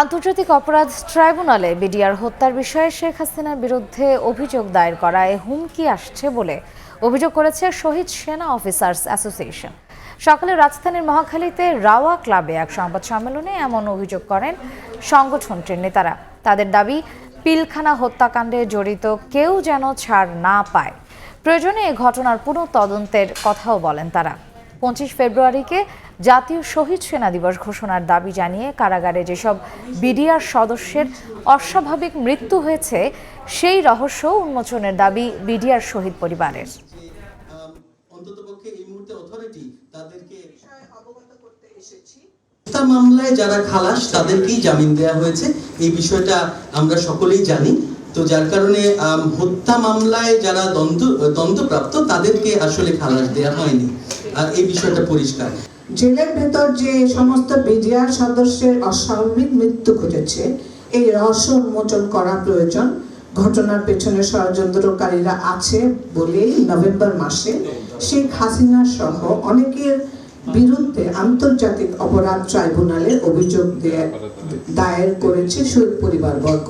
আন্তর্জাতিক অপরাধ ট্রাইব্যুনালে বিডিআর হত্যার বিষয়ে শেখ হাসিনার বিরুদ্ধে অভিযোগ দায়ের করায় হুমকি আসছে বলে অভিযোগ করেছে শহীদ সেনা অফিসার্স অ্যাসোসিয়েশন। সকালে রাজধানীর মহাখালীতে রাওয়া ক্লাবে এক সংবাদ সম্মেলনে এমন অভিযোগ করেন সংগঠনটির নেতারা। তাদের দাবি, পিলখানা হত্যাকাণ্ডে জড়িত কেউ যেন ছাড় না পায়। প্রয়োজনে এ ঘটনার পুনঃ তদন্তের কথাও বলেন তারা। 25 ফেব্রুয়ারিকে জাতীয় শহীদ সেনা দিবস ঘোষণার দাবি জানিয়ে কারাগারে যেসব বিডিআর সদস্যের অস্বাভাবিক মৃত্যু হয়েছে সেই রহস্য উন্মোচনের দাবি বিডিআর শহীদ পরিবারের। হত্যা মামলায় যারা খালাস তাদেরকেই জামিন দেওয়া হয়েছে, এই বিষয়টা আমরা সকলেই জানি। তো যার কারণে হত্যা মামলায় যারা দণ্ডপ্রাপ্ত তাদেরকে আসলে খালাস দেওয়া হয়নি, আর এই বিষয়টা পরিষ্কার। জেলের ভেতর যে সমস্ত বিডিআর সদস্যের অস্বাভাবিক মৃত্যু ঘটেছে, এই রহস্য উন্মোচন করা প্রয়োজন। ঘটনার পেছনে ষড়যন্ত্রকারীরা আছে বলেই নভেম্বর মাসে শেখ হাসিনা সহ অনেকের বিরুদ্ধে আন্তর্জাতিক অপরাধ ট্রাইব্যুনালে অভিযোগ দায়ের করেছে শহীদ পরিবারবর্গ।